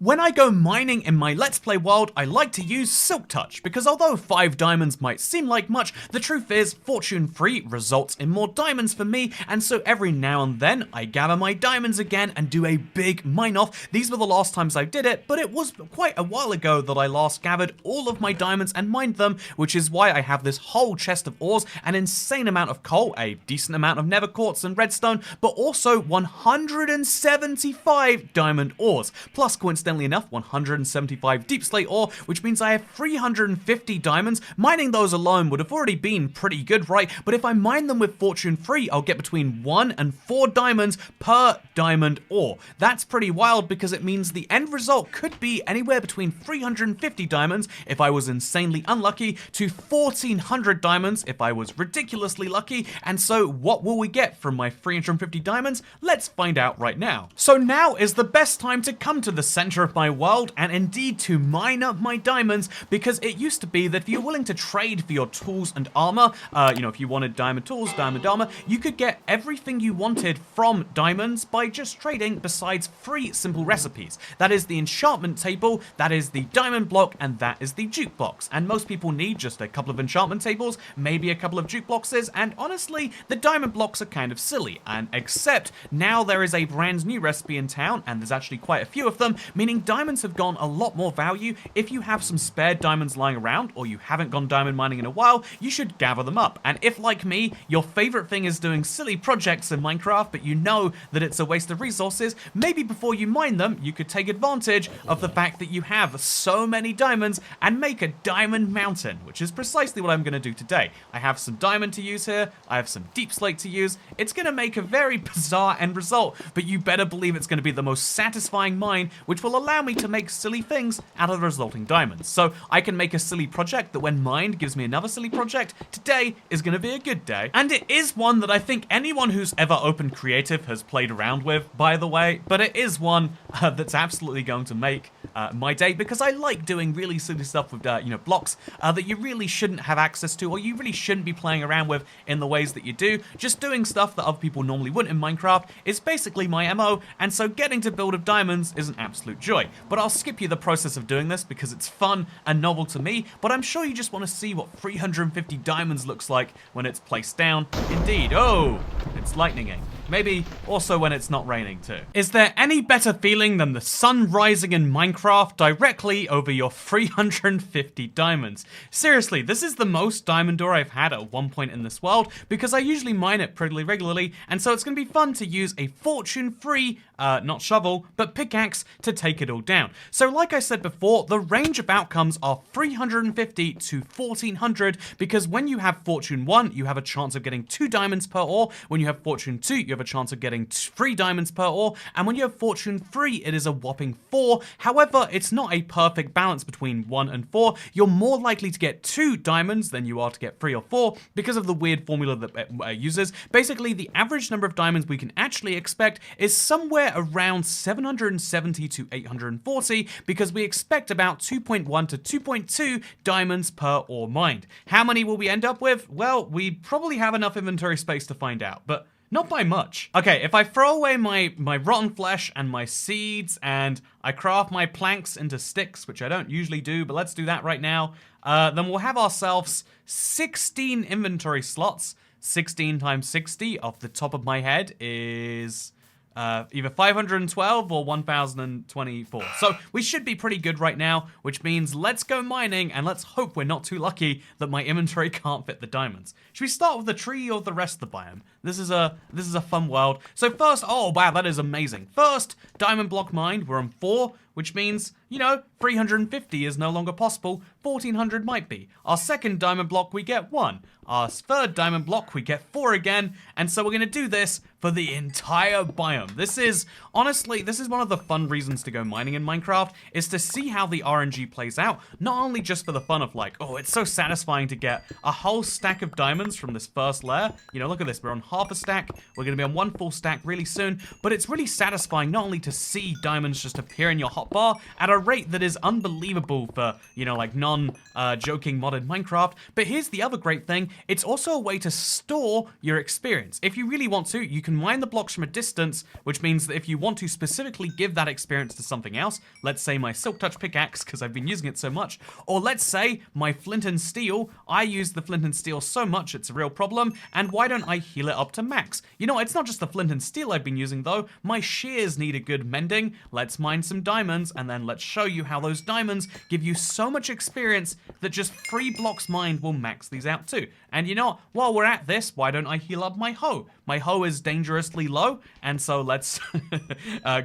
When I go mining in my Let's Play world, I like to use Silk Touch, because although 5 diamonds might seem like much, the truth is, fortune free results in more diamonds for me, and so every now and then, I gather my diamonds again and do a big mine off. These were the last times I did it, but it was quite a while ago that I last gathered all of my diamonds and mined them, which is why I have this whole chest of ores, an insane amount of coal, a decent amount of nether quartz and redstone, but also 175 diamond ores, plus coincidentally enough, 175 deep slate ore, which means I have 350 diamonds. Mining those alone would have already been pretty good, right? But if I mine them with fortune free, I'll get between 1 and 4 diamonds per diamond ore. That's pretty wild because it means the end result could be anywhere between 350 diamonds if I was insanely unlucky to 1400 diamonds if I was ridiculously lucky. And so what will we get from my 350 diamonds? Let's find out right now. So now is the best time to come to the center of my world and indeed to mine up my diamonds, because it used to be that if you're willing to trade for your tools and armor, if you wanted diamond tools, diamond armor, you could get everything you wanted from diamonds by just trading, besides 3 simple recipes. That is the enchantment table, that is the diamond block, and that is the jukebox. And most people need just a couple of enchantment tables, maybe a couple of jukeboxes, and honestly, the diamond blocks are kind of silly. And except now there is a brand new recipe in town, and there's actually quite a few of them, meaning diamonds have gone a lot more value. If you have some spare diamonds lying around, or you haven't gone diamond mining in a while, you should gather them up. And if, like me, your favorite thing is doing silly projects in Minecraft, but you know that it's a waste of resources, maybe before you mine them, you could take advantage of the fact that you have so many diamonds and make a diamond mountain, which is precisely what I'm going to do today. I have some diamond to use here, I have some deep slate to use. It's going to make a very bizarre end result, but you better believe it's going to be the most satisfying mine, which will allow me to make silly things out of the resulting diamonds. So I can make a silly project that when mined gives me another silly project. Today is going to be a good day. And it is one that I think anyone who's ever opened creative has played around with, by the way, but it is one that's absolutely going to make my day, because I like doing really silly stuff with blocks that you really shouldn't have access to, or you really shouldn't be playing around with in the ways that you do. Just doing stuff that other people normally wouldn't in Minecraft is basically my MO, and so getting to build with diamonds is an absolute joy. But I'll skip you the process of doing this because it's fun and novel to me, but I'm sure you just want to see what 350 diamonds looks like when it's placed down. Indeed. Oh, it's lightninging. Maybe also when it's not raining too. Is there any better feeling than the sun rising in Minecraft directly over your 350 diamonds? Seriously, this is the most diamond ore I've had at one point in this world, because I usually mine it pretty regularly, and so it's going to be fun to use a fortune-free, not shovel, but pickaxe to take it all down. So like I said before, the range of outcomes are 350 to 1400, because when you have fortune 1, you have a chance of getting 2 diamonds per ore. When you have fortune 2, you have a chance of getting 3 diamonds per ore, and when you have fortune 3, it is a whopping 4. However, it's not a perfect balance between 1 and 4. You're more likely to get 2 diamonds than you are to get 3 or 4 because of the weird formula that it uses. Basically, the average number of diamonds we can actually expect is somewhere around 770 to 840, because we expect about 2.1 to 2.2 diamonds per ore mined. How many will we end up with? Well, we probably have enough inventory space to find out, but not by much. Okay, if I throw away my rotten flesh and my seeds, and I craft my planks into sticks, which I don't usually do, but let's do that right now, then we'll have ourselves 16 inventory slots. 16 times 60 off the top of my head is either 512 or 1024. So we should be pretty good right now, which means let's go mining, and let's hope we're not too lucky that my inventory can't fit the diamonds. Should we start with the tree or the rest of the biome? This is a fun world. So first, oh wow, that is amazing. First, diamond block mined, we're on 4, which means, 350 is no longer possible, 1400 might be. Our second diamond block, we get 1. Our third diamond block, we get 4 again, and so we're gonna do this for the entire biome. This is one of the fun reasons to go mining in Minecraft, is to see how the RNG plays out, not only just for the fun of like, oh, it's so satisfying to get a whole stack of diamonds from this first layer. Look at this, we're on half a stack, we're gonna be on 1 full stack really soon, but it's really satisfying not only to see diamonds just appear in your hot hotbar at a rate that is unbelievable for, you know, like non-joking modded Minecraft. But here's the other great thing. It's also a way to store your experience. If you really want to, you can mine the blocks from a distance, which means that if you want to specifically give that experience to something else, let's say my Silk Touch pickaxe, because I've been using it so much, or let's say my Flint and Steel, I use the Flint and Steel so much it's a real problem, and why don't I heal it up to max? You know, it's not just the Flint and Steel I've been using though, my shears need a good mending. Let's mine some diamonds, and then let's show you how those diamonds give you so much experience that just 3 blocks mined will max these out too. And you know what, while we're at this, why don't I heal up my hoe? My hoe is dangerously low, and so let's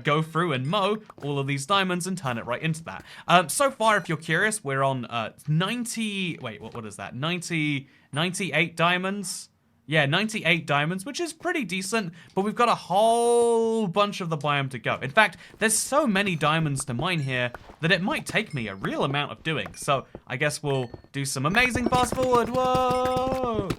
go through and mow all of these diamonds and turn it right into that. So far, if you're curious, we're on 90, wait, what is that? 98 diamonds? Yeah, 98 diamonds, which is pretty decent, but we've got a whole bunch of the biome to go. In fact, there's so many diamonds to mine here that it might take me a real amount of doing. So I guess we'll do some amazing fast forward. Whoa!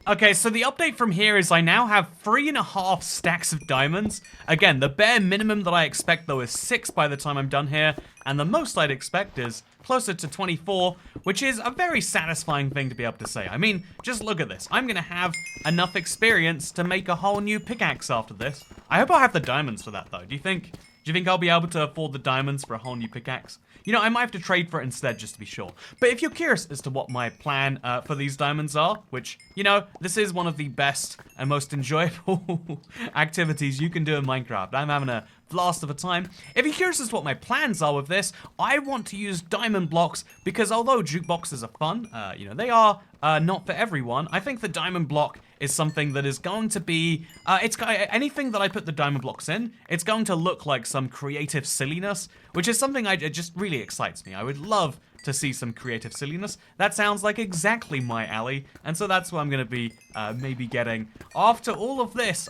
Okay, so the update from here is I now have 3.5 stacks of diamonds. Again, the bare minimum that I expect though is 6 by the time I'm done here, and the most I'd expect is closer to 24, which is a very satisfying thing to be able to say. I mean, just look at this. I'm gonna have enough experience to make a whole new pickaxe after this. I hope I'll have the diamonds for that though. Do you think I'll be able to afford the diamonds for a whole new pickaxe? You know, I might have to trade for it instead just to be sure. But if you're curious as to what my plan for these diamonds are, which, you know, this is one of the best and most enjoyable activities you can do in Minecraft. I'm having a blast of a time. If you're curious as to what my plans are with this, I want to use diamond blocks because although jukeboxes are fun, you know, they are not for everyone. I think the diamond block is something that is going to be, anything that I put the diamond blocks in, it's going to look like some creative silliness, which is something it just really excites me. I would love to see some creative silliness. That sounds like exactly my alley, and so that's what I'm going to be maybe getting after all of this.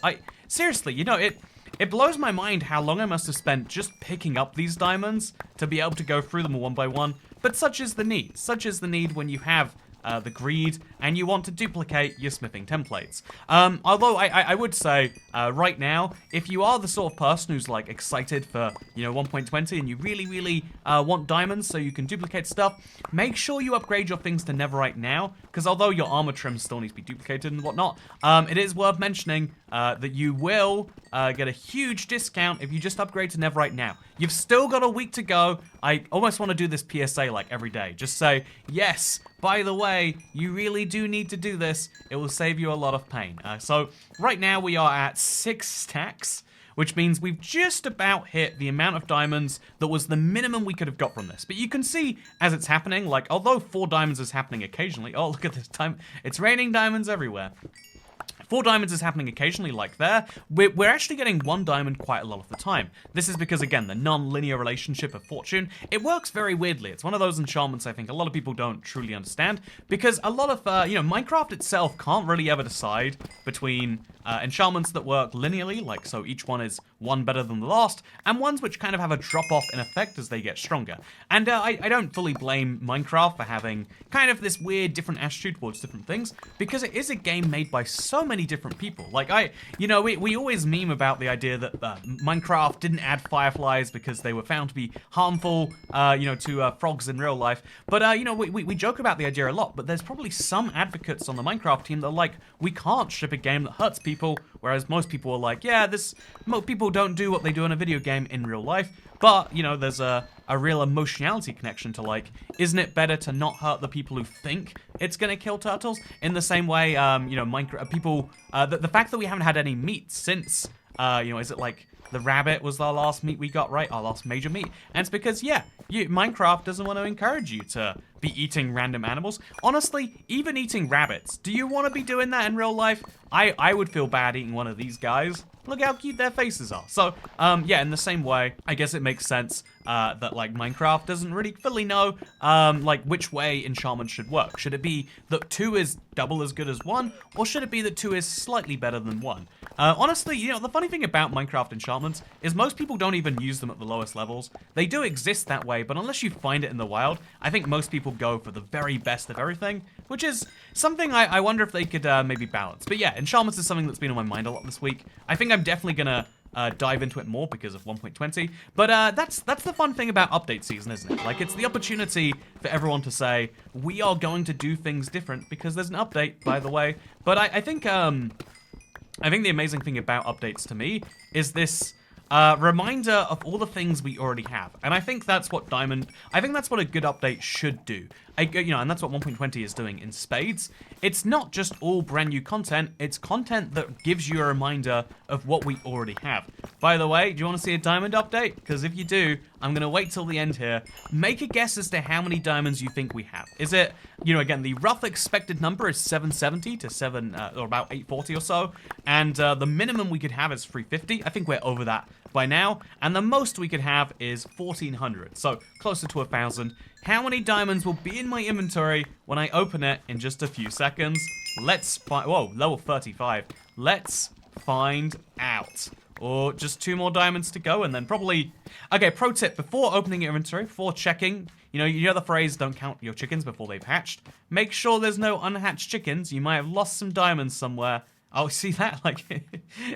Seriously, you know, it blows my mind how long I must have spent just picking up these diamonds to be able to go through them one by one, but such is the need. Such is the need when you have the greed, and you want to duplicate your smithing templates. Although I would say, right now, if you are the sort of person who's like excited for, you know, 1.20 and you really want diamonds so you can duplicate stuff, make sure you upgrade your things to Netherite now, because although your armor trim still needs to be duplicated and whatnot, it is worth mentioning that you will get a huge discount if you just upgrade to Netherite now. You've still got a week to go. I almost want to do this PSA like every day. Just say, yes, by the way, you really do need to do this. It will save you a lot of pain. So right now we are at 6 stacks, which means we've just about hit the amount of diamonds that was the minimum we could have got from this. But you can see as it's happening, like, although 4 diamonds is happening occasionally, oh, look at this time, it's raining diamonds everywhere. 4 diamonds is happening occasionally, like there. We're actually getting 1 diamond quite a lot of the time. This is because, again, the non-linear relationship of fortune, it works very weirdly. It's one of those enchantments I think a lot of people don't truly understand, because a lot of, you know, Minecraft itself can't really ever decide between enchantments that work linearly, like so each one is one better than the last, and ones which kind of have a drop-off in effect as they get stronger. And I don't fully blame Minecraft for having kind of this weird different attitude towards different things, because it is a game made by so many different people. Like, you know, we always meme about the idea that Minecraft didn't add fireflies because they were found to be harmful, you know, to frogs in real life. But, you know, we joke about the idea a lot, but there's probably some advocates on the Minecraft team that are like, we can't ship a game that hurts people, whereas most people are like, yeah, most people don't do what they do in a video game in real life. But, you know, there's a real emotionality connection to, like, isn't it better to not hurt the people who think it's gonna kill turtles? In the same way, you know, Minecraft people, the fact that we haven't had any meat since, you know, is it like the rabbit was our last meat we got, right? Our last major meat. And it's because, yeah, Minecraft doesn't want to encourage you to be eating random animals. Honestly, even eating rabbits. Do you want to be doing that in real life? I would feel bad eating one of these guys. Look how cute their faces are. So, yeah, in the same way, I guess it makes sense that, like, Minecraft doesn't really fully know, like, which way enchantment should work. Should it be that 2 is double as good as 1, or should it be that 2 is slightly better than 1? Honestly, you know, the funny thing about Minecraft enchantments is most people don't even use them at the lowest levels. They do exist that way, but unless you find it in the wild, I think most people go for the very best of everything, which is something I wonder if they could maybe balance. But yeah, enchantments is something that's been on my mind a lot this week. I think I'm definitely gonna dive into it more because of 1.20. But that's the fun thing about update season, isn't it? Like, it's the opportunity for everyone to say, we are going to do things different because there's an update, by the way. But I think the amazing thing about updates to me is this reminder of all the things we already have. And I think that's what I think that's what a good update should do. And that's what 1.20 is doing in spades. It's not just all brand new content, it's content that gives you a reminder of what we already have. By the way, do you want to see a diamond update? Because if you do, I'm going to wait till the end here. Make a guess as to how many diamonds you think we have. Is it, again, the rough expected number is 770 to or about 840 or so. And the minimum we could have is 350. I think we're over that by now. And the most we could have is 1400. So closer to 1,000. How many diamonds will be in my inventory when I open it in just a few seconds? Let's find, whoa, level 35. Let's find out. Or just 2 more diamonds to go and then probably, okay, pro tip, before opening your inventory, before checking, you know the phrase, don't count your chickens before they've hatched. Make sure there's no unhatched chickens. You might have lost some diamonds somewhere. Oh, see that? Like,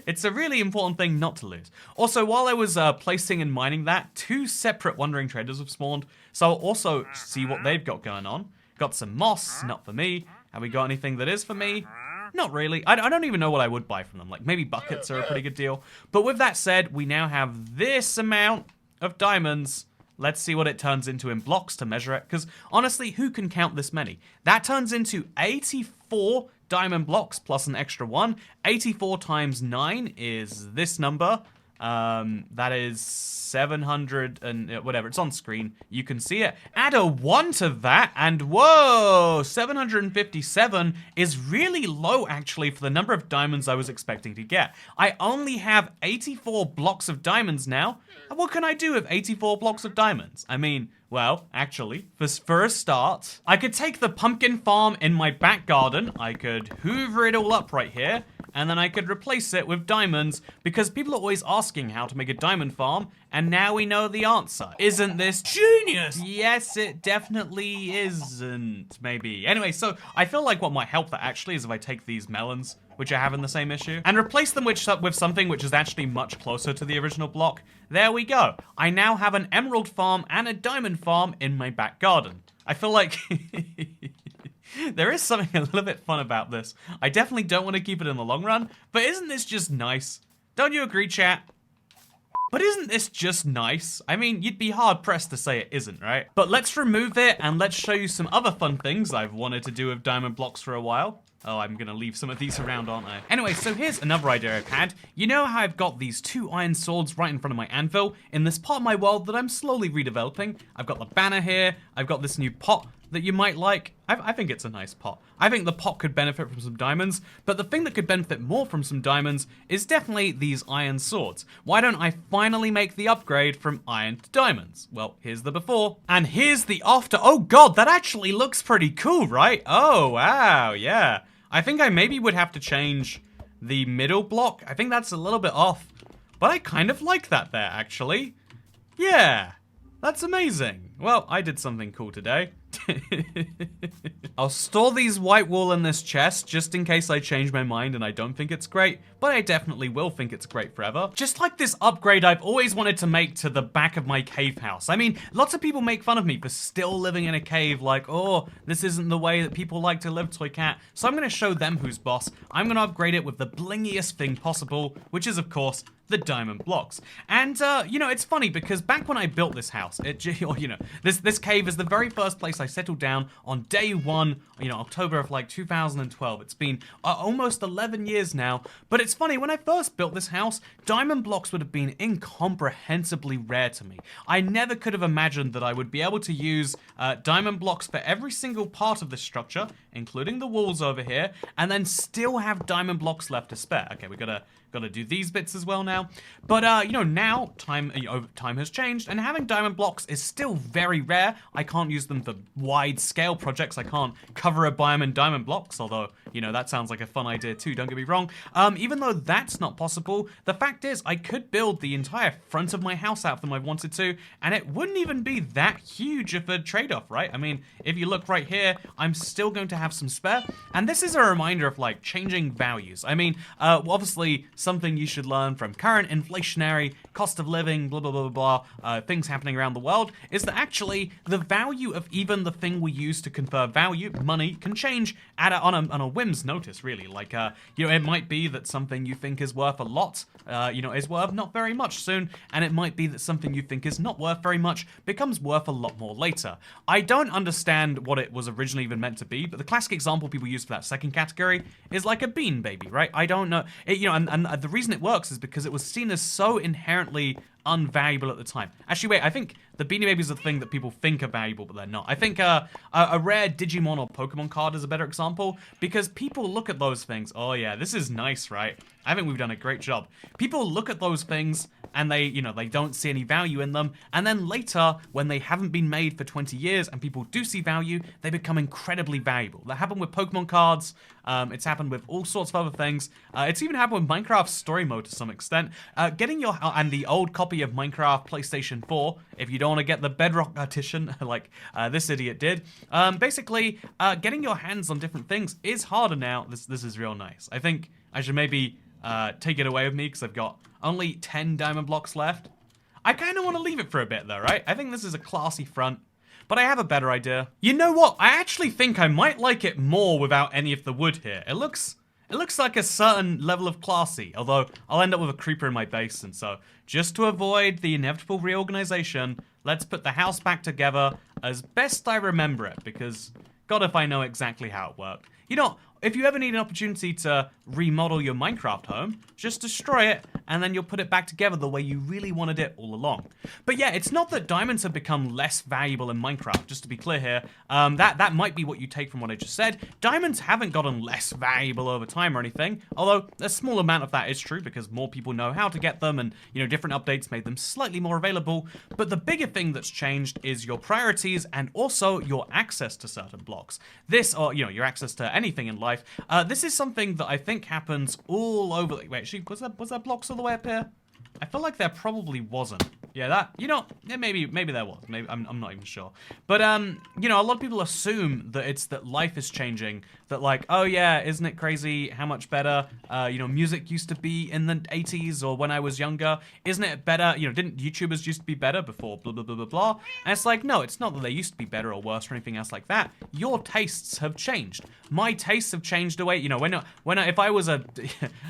it's a really important thing not to lose. Also, while I was placing and mining that, 2 separate wandering traders have spawned. So I'll also see what they've got going on. Got some moss, not for me. Have we got anything that is for me? Not really. I don't even know what I would buy from them. Like, maybe buckets are a pretty good deal. But with that said, we now have this amount of diamonds. Let's see what it turns into in blocks to measure it. Because, honestly, who can count this many? That turns into 84 diamond blocks plus an extra 1. 84 times 9 is this number. That is 700 and whatever. It's on screen. You can see it. Add a 1 to that, and whoa, 757 is really low, actually, for the number of diamonds I was expecting to get. I only have 84 blocks of diamonds now. And what can I do with 84 blocks of diamonds? I mean, well, actually, for a start, I could take the pumpkin farm in my back garden. I could hoover it all up right here. And then I could replace it with diamonds, because people are always asking how to make a diamond farm, and now we know the answer. Isn't this genius? Yes, it definitely isn't, maybe. Anyway, so I feel like what might help that actually is if I take these melons, which are having the same issue, and replace them with something which is actually much closer to the original block. There we go. I now have an emerald farm and a diamond farm in my back garden. I feel like... There is something a little bit fun about this. I definitely don't want to keep it in the long run, but isn't this just nice? Don't you agree, chat? But isn't this just nice? I mean, you'd be hard-pressed to say it isn't, right? But let's remove it, and let's show you some other fun things I've wanted to do with diamond blocks for a while. Oh, I'm gonna leave some of these around, aren't I? Anyway, so here's another idea I've had. You know how I've got these 2 iron swords right in front of my anvil in this part of my world that I'm slowly redeveloping? I've got the banner here, I've got this new pot that you might like. I think it's a nice pot. I think the pot could benefit from some diamonds, but the thing that could benefit more from some diamonds is definitely these iron swords. Why don't I finally make the upgrade from iron to diamonds? Well, here's the before, and here's the after. Oh god, that actually looks pretty cool, right? Oh, wow, yeah. I think I maybe would have to change the middle block. I think that's a little bit off, but I kind of like that there, actually. Yeah, that's amazing. Well, I did something cool today. I'll store these white wool in this chest just in case I change my mind and I don't think it's great, but I definitely will think it's great forever. Just like this upgrade I've always wanted to make to the back of my cave house. I mean, lots of people make fun of me for still living in a cave, like, oh, this isn't the way that people like to live, Toy Cat. So I'm gonna show them who's boss. I'm gonna upgrade it with the blingiest thing possible, which is, of course, the diamond blocks. And, it's funny because back when I built this house, this cave is the very first place I settled down on day 1, October of like 2012. It's been almost 11 years now, but it's funny, when I first built this house, diamond blocks would have been incomprehensibly rare to me. I never could have imagined that I would be able to use diamond blocks for every single part of this structure, including the walls over here, and then still have diamond blocks left to spare. Okay, we gotta do these bits as well now. But, now time has changed, and having diamond blocks is still very rare. I can't use them for wide-scale projects. I can't cover a biome in diamond blocks, although, that sounds like a fun idea too, don't get me wrong. Even though that's not possible, the fact is I could build the entire front of my house out if I wanted to, and it wouldn't even be that huge of a trade-off, right? I mean, if you look right here, I'm still going to have some spare, and this is a reminder of, like, changing values. I mean, obviously, something you should learn from current inflationary cost of living, blah, blah, blah, blah, blah, things happening around the world, is that actually the value of even the thing we use to confer value, money, can change on a whim's notice, really. Like, you know, it might be that something you think is worth a lot, you know, is worth not very much soon, and it might be that something you think is not worth very much becomes worth a lot more later. I don't understand what it was originally even meant to be, but the classic example people use for that second category is like a bean baby, right? I don't know, you know, and the reason it works is because it was seen as so inherently unvaluable at the time. Actually, wait, I think the Beanie Babies are the thing that people think are valuable, but they're not. I think a rare Digimon or Pokemon card is a better example, because people look at those things, oh yeah, this is nice, right? I think we've done a great job. People look at those things and they, you know, they don't see any value in them, and then later, when they haven't been made for 20 years and people do see value, they become incredibly valuable. That happened with Pokemon cards, it's happened with all sorts of other things, it's even happened with Minecraft Story Mode to some extent. Getting your, and the old copy of Minecraft PlayStation 4, if you don't want to get the Bedrock edition, like this idiot did, basically, getting your hands on different things is harder now. This is real nice. I think I should maybe take it away with me, because I've got only 10 diamond blocks left. I kind of want to leave it for a bit though, right? I think this is a classy front, but I have a better idea. You know what? I actually think I might like it more without any of the wood here. It looks like a certain level of classy, although I'll end up with a creeper in my base, and so just to avoid the inevitable reorganization, let's put the house back together as best I remember it, because God if I know exactly how it worked. You know, if you ever need an opportunity to remodel your Minecraft home, just destroy it, and then you'll put it back together the way you really wanted it all along. But yeah, it's not that diamonds have become less valuable in Minecraft, just to be clear here. That might be what you take from what I just said. Diamonds haven't gotten less valuable over time or anything, although a small amount of that is true because more people know how to get them, and, you know, different updates made them slightly more available. But the bigger thing that's changed is your priorities and also your access to certain blocks. This, or, you know, your access to anything in life. This is something that I think happens all over. Wait, actually, was that blocks all the way up here? I feel like there probably wasn't. Yeah, that, you know, yeah, maybe there was. Maybe I'm not even sure. But you know, a lot of people assume that it's that life is changing. That like, oh yeah, isn't it crazy how much better you know, music used to be in the 80s or when I was younger? Isn't it better? You know, didn't YouTubers used to be better before blah blah blah blah blah? And it's like, no, it's not that they used to be better or worse or anything else like that. Your tastes have changed. My tastes have changed away. You know, if I was a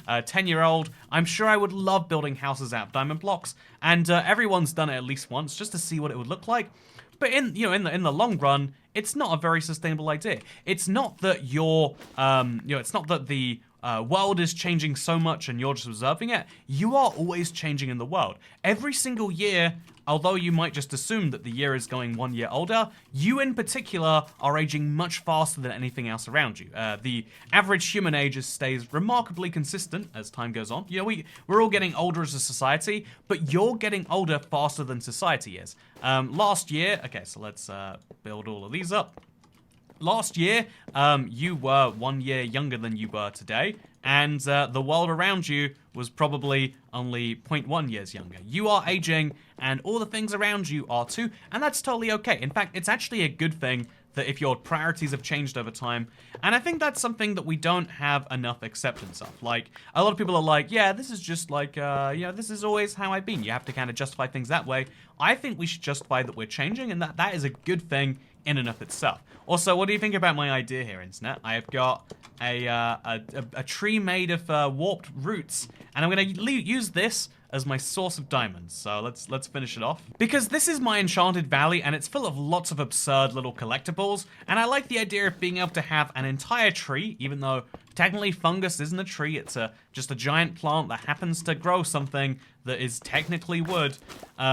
10-year-old, I'm sure I would love building houses out of diamond blocks, and everyone's done it at least once just to see what it would look like. But in the long run, it's not a very sustainable idea. It's not that you're it's not that the world is changing so much and you're just observing it. You are always changing in the world. Every single year, although you might just assume that the year is going 1 year older, you in particular are aging much faster than anything else around you. The average human age stays remarkably consistent as time goes on. You know, we're all getting older as a society, but you're getting older faster than society is. Last year, okay, so let's build all of these up. Last year, you were 1 year younger than you were today, and the world around you was probably only 0.1 years younger. You are aging, and all the things around you are too, and that's totally okay. In fact, it's actually a good thing that if your priorities have changed over time, and I think that's something that we don't have enough acceptance of. Like, a lot of people are like, yeah, this is just like, you know, this is always how I've been. You have to kind of justify things that way. I think we should justify that we're changing, and that is a good thing in and of itself. Also, what do you think about my idea here, Internet? I have got a tree made of warped roots, and I'm going to use this as my source of diamonds. So let's finish it off. Because this is my enchanted valley, and it's full of lots of absurd little collectibles, and I like the idea of being able to have an entire tree, even though technically fungus isn't a tree, it's just a giant plant that happens to grow something that is technically wood. You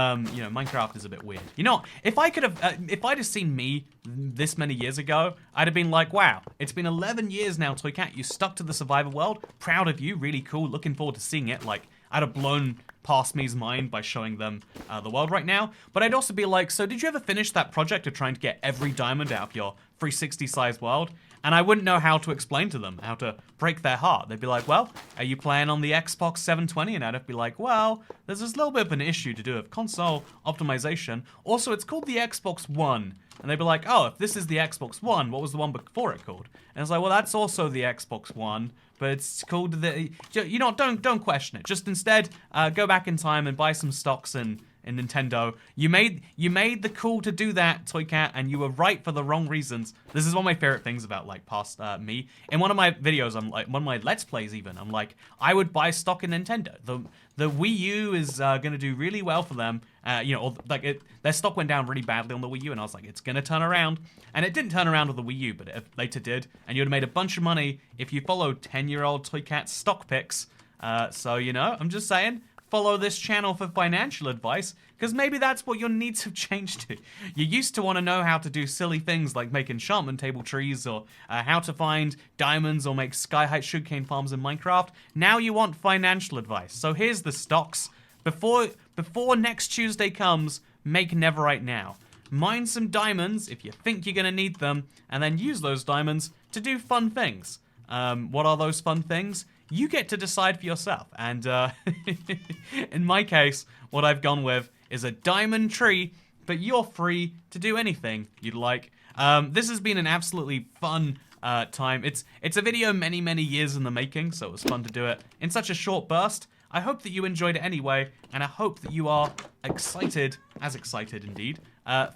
know, Minecraft is a bit weird. You know, if I'd have seen me this many years ago, I'd have been like, wow, it's been 11 years now, Toy Cat, you stuck to the survivor world. Proud of you, really cool, looking forward to seeing it. Like, I'd have blown past me's mind by showing them the world right now. But I'd also be like, so did you ever finish that project of trying to get every diamond out of your 360 size world? And I wouldn't know how to explain to them, how to break their heart. They'd be like, well, are you playing on the Xbox 720? And I'd have to be like, well, there's this little bit of an issue to do with console optimization. Also, it's called the Xbox One. And they'd be like, oh, if this is the Xbox One, what was the one before it called? And it's like, well, that's also the Xbox One, but it's called the... You know, don't question it. Just instead, go back in time and buy some stocks in Nintendo. You made the call to do that, Toy Cat, and you were right for the wrong reasons. This is one of my favorite things about, like, past me. In one of my videos, I'm like, one of my Let's Plays even, I'm like, I would buy stock in Nintendo. The Wii U is gonna do really well for them. You know, their stock went down really badly on the Wii U, and I was like, it's gonna turn around. And it didn't turn around with the Wii U, but it later did. And you would have made a bunch of money if you followed 10-year-old Toy Cat stock picks. So, you know, I'm just saying, follow this channel for financial advice, because maybe that's what your needs have changed to. You used to want to know how to do silly things like make enchantment table trees, or how to find diamonds, or make sky-height sugarcane farms in Minecraft. Now you want financial advice. So here's the stocks. Before next Tuesday comes, make Neverite now. Mine some diamonds if you think you're going to need them, and then use those diamonds to do fun things. What are those fun things? You get to decide for yourself. And in my case, what I've gone with is a diamond tree, but you're free to do anything you'd like. This has been an absolutely fun time. It's a video many years in the making, so it was fun to do it in such a short burst. I hope that you enjoyed it anyway, and I hope that you are excited, as excited indeed,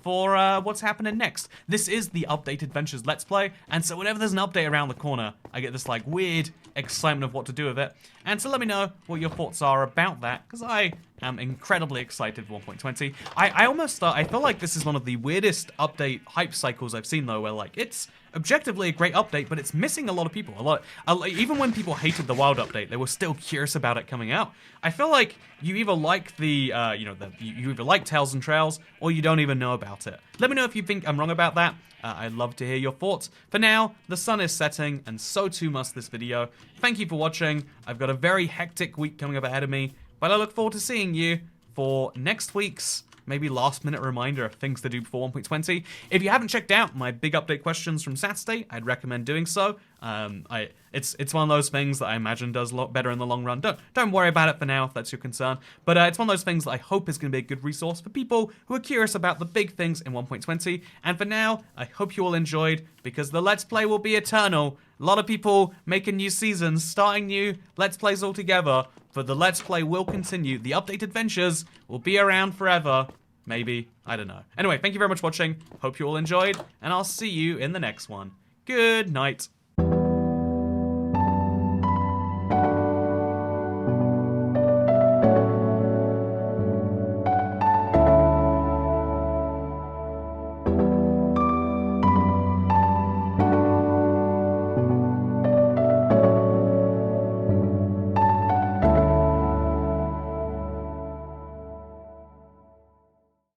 for what's happening next. This is the Update Adventures Let's Play, and so whenever there's an update around the corner, I get this like weird excitement of what to do with it. And so let me know what your thoughts are about that, because I am incredibly excited for 1.20. I feel like this is one of the weirdest update hype cycles I've seen though, where like it's objectively a great update, but it's missing a lot of people. Even when people hated the Wild update, they were still curious about it coming out. I feel like you either like you either like Tales and Trails, or you don't even know about it. Let me know if you think I'm wrong about that. I'd love to hear your thoughts. For now, the sun is setting, and so too must this video. Thank you for watching. I've got a very hectic week coming up ahead of me, but I look forward to seeing you for next week's maybe last-minute reminder of things to do before 1.20. If you haven't checked out my big update questions from Saturday, I'd recommend doing so. It's one of those things that I imagine does a lot better in the long run. Don't worry about it for now if that's your concern. But it's one of those things that I hope is going to be a good resource for people who are curious about the big things in 1.20. And for now, I hope you all enjoyed, because the Let's Play will be eternal. A lot of people making new seasons, starting new Let's Plays altogether, but the Let's Play will continue. The Update Adventures will be around forever. Maybe. I don't know. Anyway, thank you very much for watching. Hope you all enjoyed, and I'll see you in the next one. Good night.